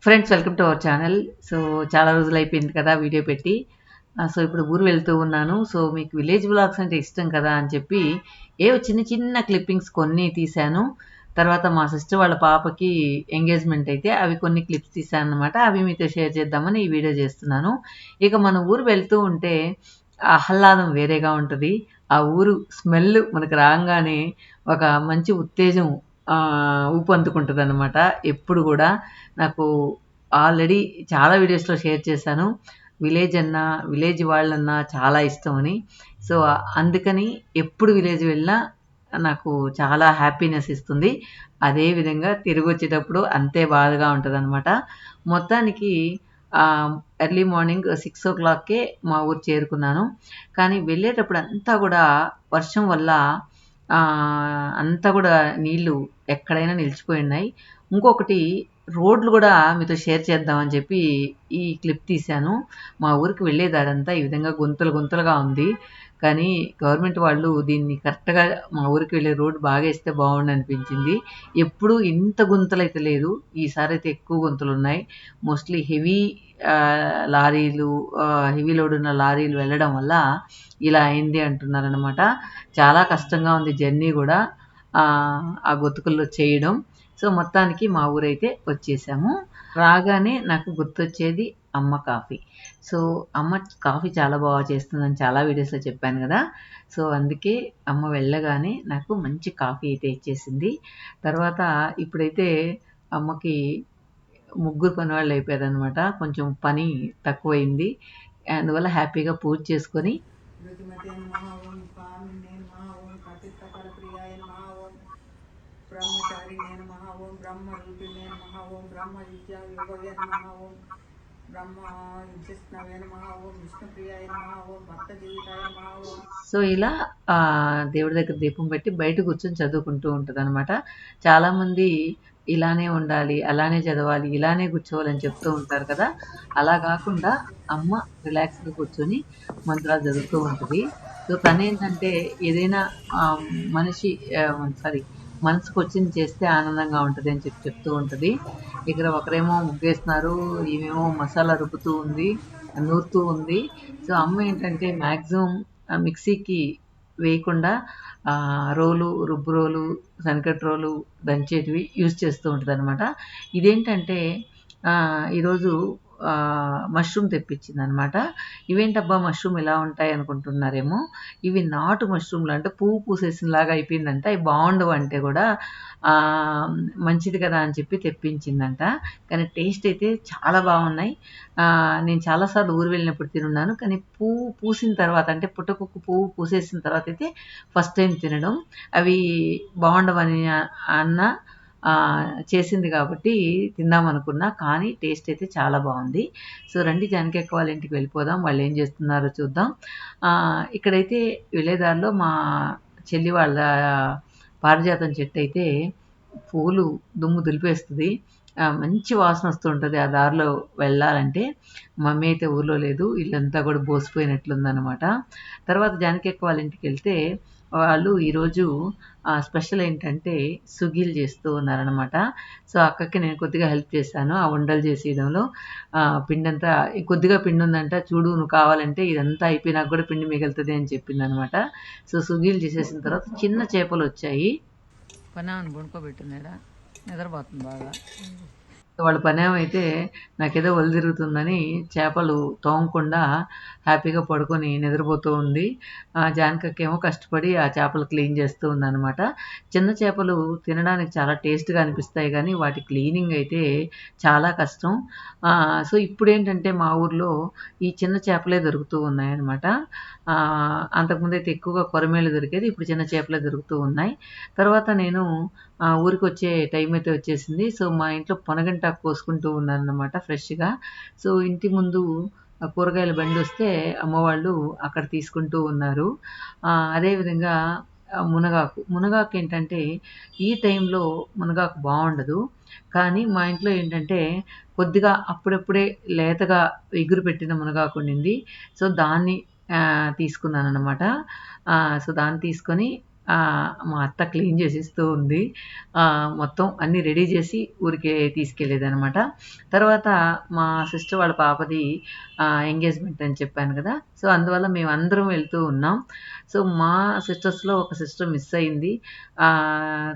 Friends, welcome to our channel. So చాలా రోజులు అయిపోయింది కదా వీడియో పెట్టి. సో ఇప్పుడు ఊరు వెళ్తూ ఉన్నాను. సో మీకు విలేజ్ వ్లాగ్స్ అంటే ఇష్టం కదా అని చెప్పి ఏవో చిన్న చిన్న క్లిప్పింగ్స్ కొన్ని తీశాను. తర్వాత మా సిస్టర్ వాళ్ళ పాపకి ఎంగేజ్మెంట్ అయితే అవి కొన్ని క్లిప్స్ తీశాను అనమాట. అవి మీతో షేర్ చేద్దామని ఈ వీడియో చేస్తున్నాను. ఇక మన ఊరు వెళ్తూ ఉంటే ఆహ్లాదం వేరేగా ఉంటుంది. ఆ ఊరు స్మెల్ మనకు రాగానే ఒక మంచి ఉత్తేజం ఊపందుకుంటుంది అనమాట. ఎప్పుడు కూడా నాకు ఆల్రెడీ చాలా వీడియోస్‌లో షేర్ చేశాను. విలేజ్ అన్నా, విలేజ్ వాళ్ళన్నా చాలా ఇష్టమని. సో, అందుకని ఎప్పుడు విలేజ్ వెళ్ళినా నాకు చాలా హ్యాపీనెస్ ఇస్తుంది. అదే విధంగా తిరిగొచ్చేటప్పుడు అంతే బాధగా ఉంటదనమాట. మొత్తానికి ఎర్లీ మార్నింగ్ 6:00కే మా ఊరు చేరుకున్నాను. కానీ వెళ్ళేటప్పుడు అంతా గూడా వర్షం వల్ల అంతా గూడా నీళ్ళు ఎక్కడైనా నిలిచిపోయున్నాయి. ఇంకొకటి రోడ్లు గూడా మీతో షేర్ చేద్దామని చెప్పి ఈ క్లిప్ తీశాను. మా ఊరికి వెళ్ళే దారంతా ఈ విధంగా గుంతలు గుంతలుగా ఉంది. కానీ గవర్నమెంట్ వాళ్ళు దీన్ని కరెక్ట్‌గా మా ఊరికి వెళ్ళే రోడ్ బాగా ఏస్తే బావుండనిపించింది. ఎప్పుడూ ఇంత గుంతలైతే లేదు. ఈసారైతే ఎక్కువ గుంతలున్నాయి. మోస్ట్‌లీ హెవీ లారీలు హెవీ లోడ్ ఉన్న లారీలు వెళ్ళడం వల్ల ఇలా అయింది అంటున్నారనమాట. చాలా కష్టంగా ఉంది జర్నీ గూడా ఆ గొతుకుల్లో చేయడం. సో, మొత్తానికి మా ఊరైతే వచ్చేసాము. రాగానే నాకు గుర్తొచ్చేది అమ్మ కాఫీ. సో, అమ్మ కాఫీ చాలా బాగా చేస్తుందని చాలా వీడియోస్‌లో చెప్పాను గదా! సో, అందుకే అమ్మ వెళ్ళగానే నాకు మంచి కాఫీ అయితే ఇచ్చేసింది. తర్వాత ఇప్పుడైతే అమ్మకి ముగ్గురు పనివాళ్ళయిపోయారనమాట. కొంచెం పని తక్కువయింది. అందువల్ల హ్యాపీగా పూజ చేసుకొని రుచిమతే నమః ఓం కామినే నమః ఓం కపిత్తఫల ప్రియాయ నమః ఓం బ్రహ్మచారిణే నమః ఓం బ్రహ్మరూపిణే నమః ఓం బ్రహ్మ విద్యా యోగవే నమః ఓం బ్రహ్మ విద్యస్నవే నమః ఓం విష్ణుప్రియాయ నమః ఓం భక్త జీవితాయ నమః ఓం. సో ఇలా దేవుడి దగ్గర దీపం పెట్టి బయట కూర్చొని చదువుకుంటూ ఉంటదనమాట. చాలామంది ఇలానే ఉండాలి, అలానే చదవాలి, ఇలానే కూర్చోవాలని చెప్తూ ఉంటారు కదా! అలా కాకుండా అమ్మ రిలాక్స్‌గా కూర్చొని మంత్రాలు చదువుతూ ఉంటది. సో తనేంటంటే ఏదైనా మనిషి సారీ మనసుకొచ్చింది చేస్తే ఆనందంగా ఉంటది అని చెప్పి చెప్తూ ఉంటది. ఇక్కడ ఒకరేమో ముగ్గేస్తున్నారు. ఈమేమో మసాలా రుబ్బుతూ ఉంది. నూరుతూ ఉంది. సో, అమ్మ ఏంటంటే మాక్సిమం మిక్సీకి వేయకుండా రోలు, రుబ్బు రోలు, సంకటి రోలు దంచేటివి యూజ్ చేస్తూ ఉంటదనమాట. ఇదేంటంటే ఈరోజు మష్రూమ్ తెప్పించిందనమాట. ఇవేంటబ్బా మష్రూమ్ ఇలా ఉంటాయి అనుకుంటున్నారేమో! ఇవి నాటు మష్రూమ్‌లు అంటే పువ్వు పూసేసినలాగా అయిపోయిందంట. అయి బావుండవంటే గూడా మంచిది కదా అని చెప్పి తెప్పించిందంట. కానీ టేస్ట్ అయితే చాలా బావున్నాయి. నేను చాలా సార్లు ఊరు వెళ్ళినప్పుడు తినున్నాను. కానీ పువ్వు పూసిన తర్వాత అంటే పుట్టకొక్క పువ్వు పూసేసిన తర్వాత అయితే ఫస్ట్ టైమ్ తినడం. అవి బావుండవని అన్న చేసింది కాబట్టి తిందామనుకున్నా. కానీ టేస్ట్ అయితే చాలా బావుంది. సో, రండి జానకి అక్క వాళ్ళ ఇంటికి వెళ్ళిపోదాం. వాళ్ళేం చేస్తున్నారో చూద్దాం. ఇక్కడైతే వెళ్ళే దారిలో మా చెల్లి వాళ్ళ పారిజాతం చెట్టయితే పూలు దుమ్ము దులిపేస్తది. మంచి వాసనొస్తూ ఉంటది ఆ దారిలో వెళ్ళాలంటే. మమ్మీ అయితే ఊర్లో లేదు. ఇల్లంతా కూడా బోసిపోయినట్లుందనమాట. తర్వాత జానకి అక్క వాళ్ళ ఇంటికెళ్తే వాళ్ళు ఈరోజు స్పెషల్ ఏంటంటే సుగీలు చేస్తూ ఉన్నారనమాట. సో, అక్కకి నేను కొద్దిగా హెల్ప్ చేశాను. ఆ ఉండలు చేసేయడంలో. పిండంతా కొద్దిగా పిండుందంట. చూడు నువ్వు కావాలంటే ఇదంతా అయిపోయినాక కూడా పిండి మిగులుతది అని చెప్పిందనమాట. సో, సుగీలు చేసేసిన తర్వాత చిన్న చేపలొచ్చాయి. పనామని పడుకోబెట్టినాడా నిద్రపోతుంది బాగా. వాళ్ళ పనేమైతే నాకేదో ఒళ్ళు తిరుగుతుందని చేపలు తోమకుండా హ్యాపీగా పడుకొని నిద్రపోతూ ఉంది. జానకక్కేమో కష్టపడి ఆ చేపలు క్లీన్ చేస్తూ ఉందనమాట. చిన్న చేపలు తినడానికి చాలా టేస్ట్‌గా అనిపిస్తాయి గానీ, వాటి క్లీనింగ్ అయితే చాలా కష్టం. సో, ఇప్పుడేంటంటే మా ఊర్లో ఈ చిన్న చేపలే దొరుకుతూ ఉన్నాయన్నమాట. అంతకుముందైతే ఎక్కువగా కొరమేలు దొరికేది. ఇప్పుడు చిన్న చేపలే దొరుకుతూ ఉన్నాయి. తర్వాత నేను ఊరికొచ్చే టైం అయితే వచ్చేసింది. సో, మా ఇంట్లో పొనగంటాకు కోసుకుంటూ ఉన్నానన్నమాట ఫ్రెష్‌గా. సో, ఇంటి ముందు కూరగాయల బండొస్తే అమ్మవాళ్ళు అక్కడ తీసుకుంటూ ఉన్నారు. అదేవిధంగా మునగాకు. మునగాకేంటంటే ఈ టైంలో మునగాకు బావుండదు. కానీ మా ఇంట్లో ఏంటంటే కొద్దిగా అప్పుడప్పుడే లేతగా ఇగురు పెట్టిన మునగాకు ఉండింది. సో, దాన్ని తీసుకున్నానన్నమాట. సో, దాన్ని తీసుకొని మా అత్త క్లీన్ చేసిస్తూ ఉంది. మొత్తం అన్నీ రెడీ చేసి ఊరికే తీసుకెళ్ళేదనమాట. తర్వాత మా సిస్టర్ వాళ్ళ పాపది ఎంగేజ్మెంట్ అని చెప్పాను కదా, సో అందువల్ల మేము అందరం వెళ్తూ ఉన్నాం. సో మా సిస్టర్స్లో ఒక సిస్టర్ మిస్ అయింది.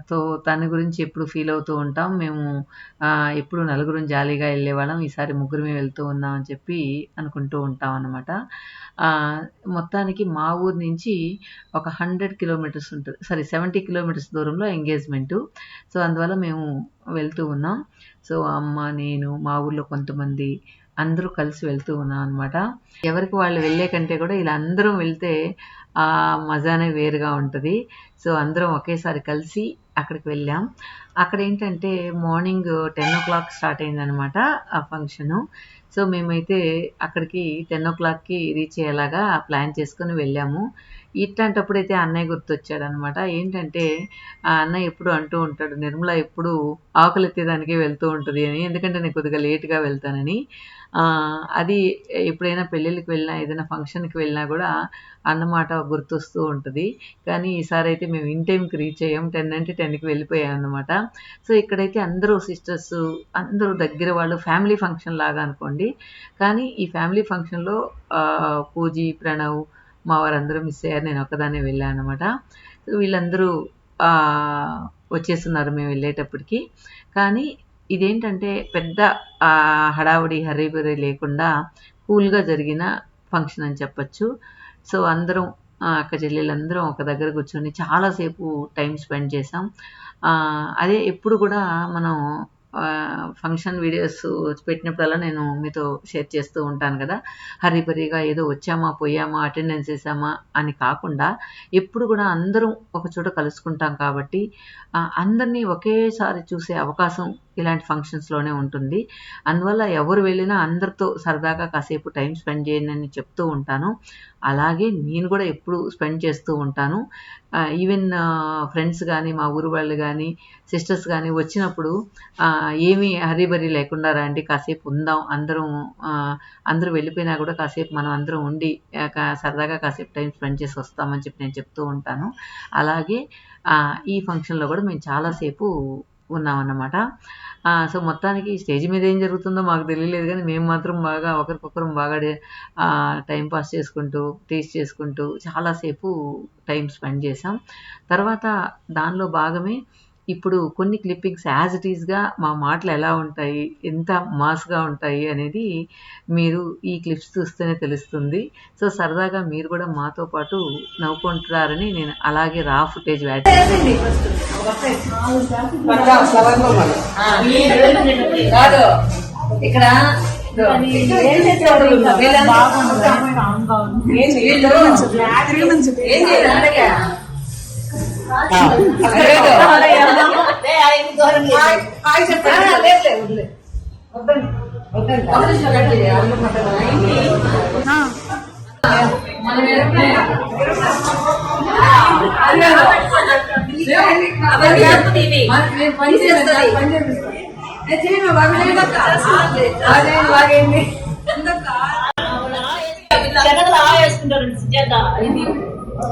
సో తన గురించి ఎప్పుడు ఫీల్ అవుతూ ఉంటాం. మేము ఎప్పుడు నలుగురం జాలీగా వెళ్ళేవాళ్ళం, ఈసారి ముగ్గురమే వెళ్తూ ఉన్నాం అని చెప్పి అనుకుంటూ ఉంటాం అన్నమాట. మొత్తానికి మా ఊరు నుంచి ఒక 100 కిలోమీటర్స్ ఉంటుంది, 70 కిలోమీటర్స్ దూరంలో ఎంగేజ్మెంటు. సో అందువల్ల మేము వెళ్తూ ఉన్నాం. సో అమ్మ, నేను, మా ఊర్లో కొంతమంది అందరూ కలిసి వెళ్తూ ఉన్నాం అనమాట. ఎవరికి వాళ్ళు వెళ్ళే కంటే కూడా ఇలా అందరం వెళ్తే ఆ మజానే వేరుగా ఉంటుంది. సో అందరం ఒకేసారి కలిసి అక్కడికి వెళ్ళాం. అక్కడ ఏంటంటే మార్నింగ్ 10 o'clock స్టార్ట్ అయిందనమాట ఆ ఫంక్షను. సో మేమైతే అక్కడికి 10 o'clockకి రీచ్ అయ్యేలాగా ప్లాన్ చేసుకొని వెళ్ళాము. ఇట్లాంటప్పుడైతే అన్నయ్య గుర్తొచ్చాడనమాట. ఏంటంటే ఆ అన్నయ్య ఎప్పుడు అంటూ ఉంటాడు, నిర్మల ఎప్పుడు ఆకలెత్తేదానికే వెళ్తూ ఉంటుంది అని, ఎందుకంటే నేను కొద్దిగా లేట్గా వెళ్తానని. అది ఎప్పుడైనా పెళ్ళిళ్ళకి వెళ్ళినా, ఏదైనా ఫంక్షన్కి వెళ్ళినా కూడా అన్నమాట గుర్తొస్తూ ఉంటుంది. కానీ ఈసారి అయితే మేము ఇన్ టైంకి రీచ్ అయ్యాం. 10 అంటే 10కి వెళ్ళిపోయాం అన్నమాట. సో ఇక్కడైతే అందరూ సిస్టర్స్, అందరూ దగ్గర వాళ్ళు, ఫ్యామిలీ ఫంక్షన్ లాగా అనుకోండి. కానీ ఈ ఫ్యామిలీ ఫంక్షన్లో పూజీ, ప్రణవ్, మా వారందరూ మిస్ అయ్యారు, నేను ఒక్కదాన్నే వెళ్ళాను అనమాట. సో వీళ్ళందరూ వచ్చేస్తున్నారు మేము వెళ్ళేటప్పటికి. కానీ ఇదేంటంటే పెద్ద హడావుడి హరీబరీ లేకుండా కూల్గా జరిగిన ఫంక్షన్ అని చెప్పచ్చు. సో అందరం అక్క చెల్లెళ్ళందరం ఒక దగ్గర కూర్చొని చాలాసేపు టైం స్పెండ్ చేసాం. అదే ఎప్పుడు కూడా మనం ఫంక్షన్ వీడియోస్ పెట్టినప్పుడల్లా నేను మీతో షేర్ చేస్తూ ఉంటాను కదా, హరీబరీగా ఏదో వచ్చామా పోయామా అటెండెన్స్ వేసామా అని కాకుండా ఎప్పుడు కూడా అందరం ఒక చోట కలుసుకుంటాం కాబట్టి అందరినీ ఒకేసారి చూసే అవకాశం ఇలాంటి ఫంక్షన్స్లోనే ఉంటుంది. అందువల్ల ఎవరు వెళ్ళినా అందరితో సరదాగా కాసేపు టైం స్పెండ్ చేయండి అని చెప్తూ ఉంటాను. అలాగే నేను కూడా ఎప్పుడు స్పెండ్ చేస్తూ ఉంటాను. ఈవెన్ ఫ్రెండ్స్ కానీ, మా ఊరు వాళ్ళు కానీ, సిస్టర్స్ కానీ వచ్చినప్పుడు ఏమీ హరీబరీ లేకుండా రండి, కాసేపు ఉందాం, అందరూ వెళ్ళిపోయినా కూడా కాసేపు మనం అందరం ఉండి సరదాగా కాసేపు టైం స్పెండ్ చేసి వస్తామని చెప్పి నేను చెప్తూ ఉంటాను. అలాగే ఈ ఫంక్షన్లో కూడా మేము చాలాసేపు ఉన్నామన్నమాట. సో మొత్తానికి స్టేజ్ మీద ఏం జరుగుతుందో మాకు తెలియలేదు, కానీ మేము మాత్రం బాగా ఒకరికొకరం బాగా టైం పాస్ చేసుకుంటూ, టీచ్ చేసుకుంటూ చాలాసేపు టైం స్పెండ్ చేసాం. తర్వాత దానిలో భాగమే ఇప్పుడు కొన్ని క్లిప్పింగ్స్ యాజ్ ఇట్ ఈస్గా మా మాటలు ఎలా ఉంటాయి, ఎంత మాస్గా ఉంటాయి అనేది మీరు ఈ క్లిప్స్ చూస్తేనే తెలుస్తుంది. సో సరదాగా మీరు కూడా మాతో పాటు నవ్వుకుంటారని నేను అలాగే రా ఫుటేజ్ యాడ్ చేశాను. ఇక్కడ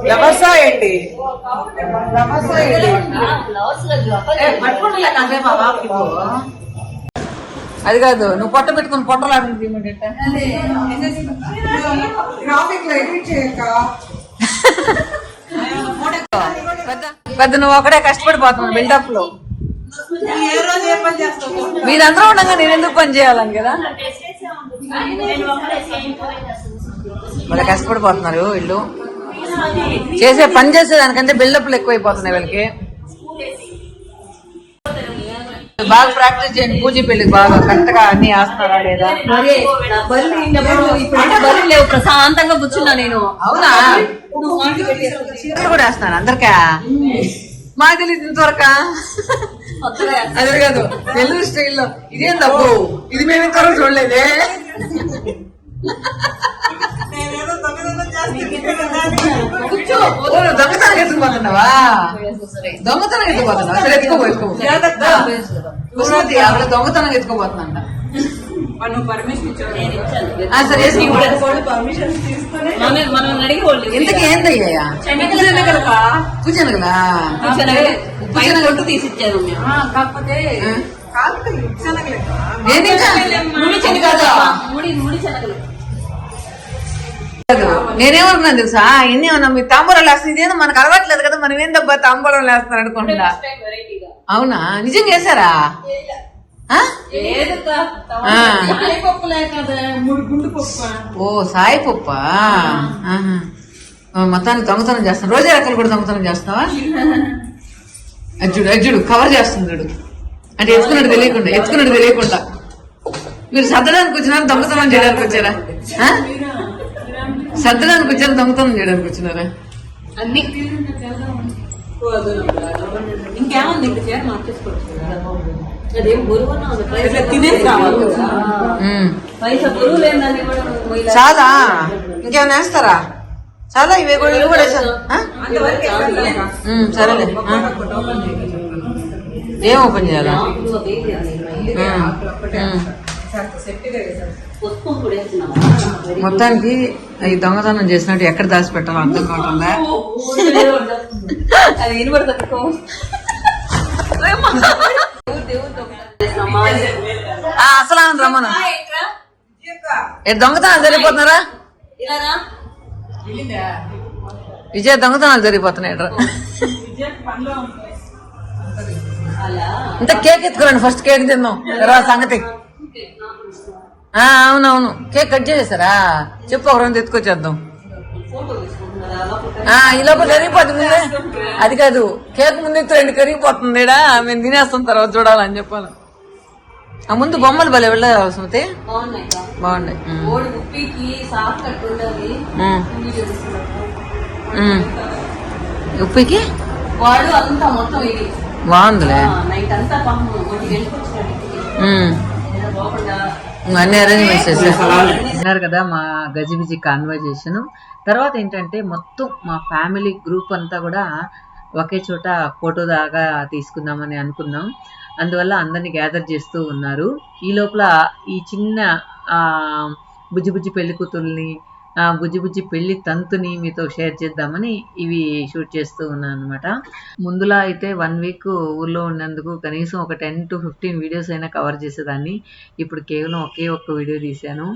వ్యవసాయండి అది కాదు, నువ్వు పొట్ట పెట్టుకుని పొట్టలాడింది పెద్ద నువ్వు ఒకడే కష్టపడిపోతున్నావు బిల్డప్ లో. మీరందరూ ఉండగా నేను ఎందుకు పని చేయాలని కదా, వాళ్ళు కష్టపడిపోతున్నారు. వీళ్ళు పని చేసేదానికంటే బిల్డప్లు ఎక్కువైపోతున్నాయి వీళ్ళకి. బాగా ప్రాక్టీస్ చేయండి, పూజీ పెళ్లికి బాగా కరెక్ట్ గా అన్ని వేస్తున్నారా లేదా. బలి లేవు, ప్రశాంతంగా కూర్చున్నా నేను. అవునా, కూడా వేస్తున్నాను అందరికా? మాకు తెలియదు ఇంతవరక. అదే కాదు, నెల్లూరు స్టైల్లో ఇదేం తప్పు, ఇది మేము ఇంతవరకు చూడలేదే. దొంగతనం ఎత్తుకుపోతున్నావా? దొంగతనం ఎత్తుకుపోతున్నావా? సరే ఎత్తుకోబో, ఆవిడ దొంగతనం ఎత్తుకోబోతుందంట. సరే మనం అడిగి వాళ్ళు ఇంతకీ ఏందయ్యా కూర్చోనగలా కొట్టు తీసిచ్చారు కాకపోతే ముడి శనగలు నేనేమనుకున్నాను తెలుసా ఎన్నేమన్నా మీ తాంబూలం వేస్తుంది ఇదేదో మనకు అలవాట్లేదు కదా మనం ఏం దబ్బా తాంబూలం వేస్తున్నారు అనుకుంటా అవునా నిజంగా వేసారా ఓ సాయి పప్ప మొత్తానికి దొంగతనం చేస్తాను రోజే రకాలు కూడా దొంగతనం చేస్తావా అజ్జుడు అజ్జుడు కవర్ చేస్తుంది చూడు అంటే ఎత్తుకున్నట్టు తెలియకుండా మీరు సర్దడానికి వచ్చినారా దొంగతనం చేయడానికి వచ్చారా సర్దడానికి వచ్చారా దొంగతనం చేయడానికి వచ్చినారా అన్ని ఇంకేముంది ఇక్కడ చీర మార్చేసుకోవచ్చు అదేం బరువు తినేసి రావాలి పైసా బరువు లేదని చాలా ఇంకేమైనా వేస్తారా చాలా ఇవే కూడా వేసాను సరేలే ఏం ఓపెన్ చేయాలా మొత్తానికి ఈ దొంగతనం చేసినట్టు ఎక్కడ దాచి పెట్టాలో అర్థం కావట్లే అది వినబడుతుంది అసలు రమ్మను దొంగతనాలు జరిగిపోతున్నారా విజయ దొంగతనాలు జరిగిపోతున్నాయి ఇంత కేక్ ఎత్తుకోరండి ఫస్ట్ కేక్ తిందాం తర్వాత సంగతి అవునవును కేక్ కట్ చేసేసారా చెప్పు ఒక రెండు ఎత్తుకొచ్చేద్దాం ఈ లోపల కరిగిపోతుంది ముందే అది కాదు కేక్ ముందు ఎత్తు రెండు కరిగిపోతుంది మేము తినేస్తాం తర్వాత చూడాలని చెప్పాలి ఆ ముందు బొమ్మలు భలే వెళ్ళాల్సి బాగున్నాయి ఉప్పికి వాడు అంతా మొత్తం ఇది బాగుందిలే నైట్ అంతా అన్ని అరేంజ్మెంట్స్ చేశారు కదా మా గజిబిజి కాన్వర్జేషన్. తర్వాత ఏంటంటే మొత్తం మా ఫ్యామిలీ గ్రూప్ అంతా కూడా ఒకే చోట ఫోటో దాకా తీసుకుందామని అనుకున్నాం. అందువల్ల అందరినీ గ్యాదర్ చేస్తూ ఉన్నారు. ఈ లోపల ఈ చిన్న బుజ్జి బుజ్జి పెళ్లి కూతుర్ని బుజ్జి బుజ్జి పెళ్లి తంతుని మీతో షేర్ చేద్దామని ఇవి షూట్ చేస్తూ ఉన్నాను అనమాట. ముందులా అయితే 1 వీక్ ఊర్లో ఉన్నందుకు కనీసం ఒక 10 to 15 వీడియోస్ అయినా కవర్ చేసేదాన్ని. ఇప్పుడు కేవలం ఒకే ఒక్క వీడియో తీశాను.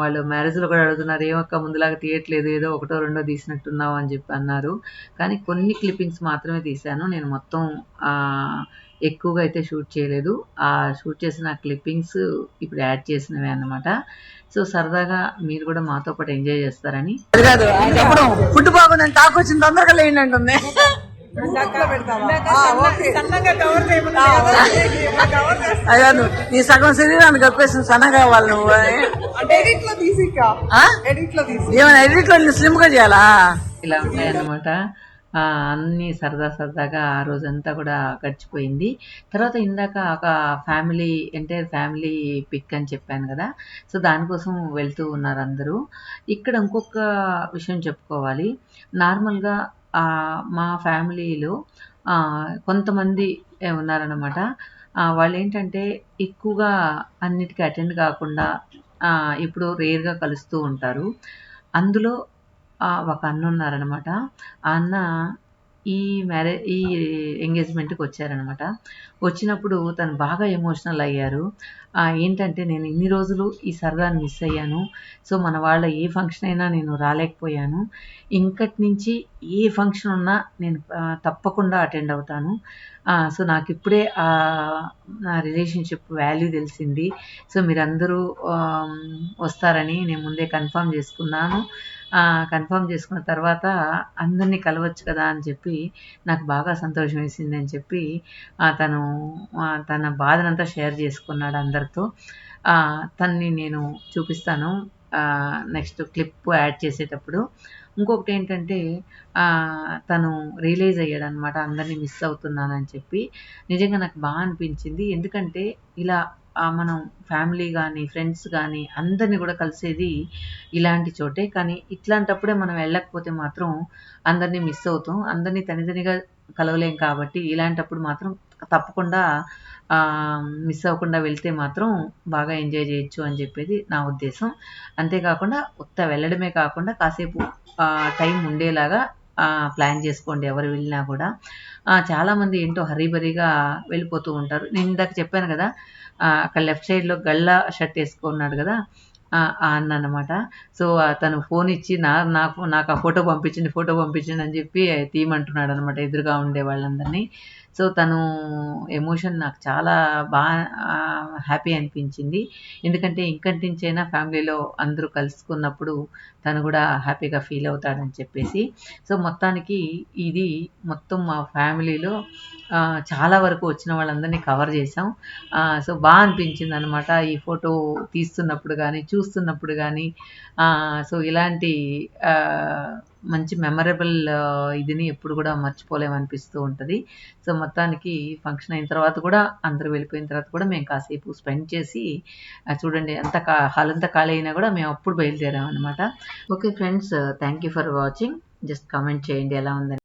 వాళ్ళు మ్యారేజ్లో కూడా అడుగుతున్నారు, ఏమక్క ముందులాగా తీయట్లేదు, ఏదో ఒకటో రెండో తీసినట్టున్నావు అని చెప్పి అన్నారు. కానీ కొన్ని క్లిప్పింగ్స్ మాత్రమే తీశాను. నేను మొత్తం ఎక్కువగా అయితే షూట్ చేయలేదు. ఆ షూట్ చేసిన క్లిప్పింగ్స్ ఇప్పుడు యాడ్ చేసినవే అన్నమాట. సో సరదాగా మీరు కూడా మాతో పాటు ఎంజాయ్ చేస్తారని. ఫుడ్ బాగుందని టాక్ వచ్చింది, తొందరగా లేండి అంటుంది. అయ్యాను నీ సగం శరీరాన్ని కప్పేసింది, సన్నగా కావాలి నువ్వు. ఏమైనా ఎడిట్ లో స్లిమ్ గా చేయాలా? ఇలా ఉంటాయన్నమాట. అన్నీ సరదాగా ఆ రోజంతా కూడా గడిచిపోయింది. తర్వాత ఇందాక ఒక ఎంటైర్ ఫ్యామిలీ పిక్ అని చెప్పాను కదా, సో దానికోసం వెళ్తూ ఉన్నారు అందరూ. ఇక్కడ ఇంకొక విషయం చెప్పుకోవాలి. నార్మల్గా మా ఫ్యామిలీలో కొంతమంది ఉన్నారన్నమాట. వాళ్ళు ఏంటంటే ఎక్కువగా అన్నిటికీ అటెండ్ కాకుండా ఇప్పుడు రేర్గా కలుస్తూ ఉంటారు. అందులో ఒక అన్న ఉన్నారనమాట. ఆ అన్న ఈ ఎంగేజ్మెంట్కి వచ్చారనమాట. వచ్చినప్పుడు తను బాగా ఎమోషనల్ అయ్యారు. ఏంటంటే నేను ఇన్ని రోజులు ఈ సరదాని మిస్ అయ్యాను. సో మన వాళ్ళ ఏ ఫంక్షన్ అయినా నేను రాలేకపోయాను. ఇంకటి నుంచి ఏ ఫంక్షన్ ఉన్నా నేను తప్పకుండా అటెండ్ అవుతాను. సో నాకు ఇప్పుడే నా రిలేషన్షిప్ వాల్యూ తెలిసింది. సో మీరందరూ వస్తారని నేను ముందే కన్ఫర్మ్ చేసుకున్నాను. కన్ఫర్మ్ చేసుకున్న తర్వాత అందరినీ కలవచ్చు కదా అని చెప్పి నాకు బాగా సంతోషం వేసింది అని చెప్పి తను తన బాధనంతా షేర్ చేసుకున్నాడు అందరితో. తన్ని నేను చూపిస్తాను నెక్స్ట్ క్లిప్ యాడ్ చేసేటప్పుడు. ఇంకొకటి ఏంటంటే తను రియలైజ్ అయ్యాడు అనమాట, అందరినీ మిస్ అవుతున్నానని చెప్పి. నిజంగా నాకు బాగా అనిపించింది. ఎందుకంటే ఇలా మనం ఫ్యామిలీ కానీ ఫ్రెండ్స్ కానీ అందరినీ కూడా కలిసేది ఇలాంటి చోటే. కానీ ఇట్లాంటప్పుడే మనం వెళ్ళకపోతే మాత్రం అందరినీ మిస్ అవుతాం. అందరినీ తనితనిగా కలవలేం కాబట్టి ఇలాంటప్పుడు మాత్రం తప్పకుండా మిస్ అవ్వకుండా వెళ్తే మాత్రం బాగా ఎంజాయ్ చేయొచ్చు అని చెప్పేది నా ఉద్దేశం. అంతేకాకుండా ఉత్త వెళ్ళడమే కాకుండా కాసేపు టైం ఉండేలాగా ప్లాన్ చేసుకోండి ఎవరు వెళ్ళినా కూడా. చాలామంది ఏంటో హరీబరీగా వెళ్ళిపోతూ ఉంటారు. నేను ఇందాక చెప్పాను కదా, అక్కడ లెఫ్ట్ సైడ్లో గళ్ళా షర్ట్ వేసుకున్నాడు కదా, ఆ అన్న అనమాట. సో తను ఫోన్ ఇచ్చి నాకు ఆ ఫోటో పంపించండి అని చెప్పి తీయమంటున్నాడు అనమాట ఎదురుగా ఉండే వాళ్ళందరినీ. సో తను ఎమోషన్ నాకు చాలా హ్యాపీ అనిపించింది. ఎందుకంటే ఇంకటి నుంచైనా ఫ్యామిలీలో అందరూ కలుసుకున్నప్పుడు తను కూడా హ్యాపీగా ఫీల్ అవుతాడని చెప్పేసి. సో మొత్తానికి ఇది మొత్తం మా ఫ్యామిలీలో చాలా వరకు వచ్చిన వాళ్ళందరినీ కవర్ చేసాం. సో బాగా అనిపించింది అనమాట ఈ ఫోటో తీస్తున్నప్పుడు కానీ చూస్తున్నప్పుడు కానీ. సో ఇలాంటి మంచి మెమరబుల్ ఇదిని ఎప్పుడు కూడా మర్చిపోలేమనిపిస్తూ ఉంటుంది. సో మొత్తానికి ఫంక్షన్ అయిన తర్వాత కూడా అందరూ వెళ్ళిపోయిన తర్వాత కూడా మేము కాసేపు స్పెండ్ చేసి చూడండి హాల్ అంతా ఖాళీ అయినా కూడా మేము అప్పుడు బయలుదేరాం అనమాట. Okay friends, thank you for watching. Just comment చేయండి ఎలా ఉందని.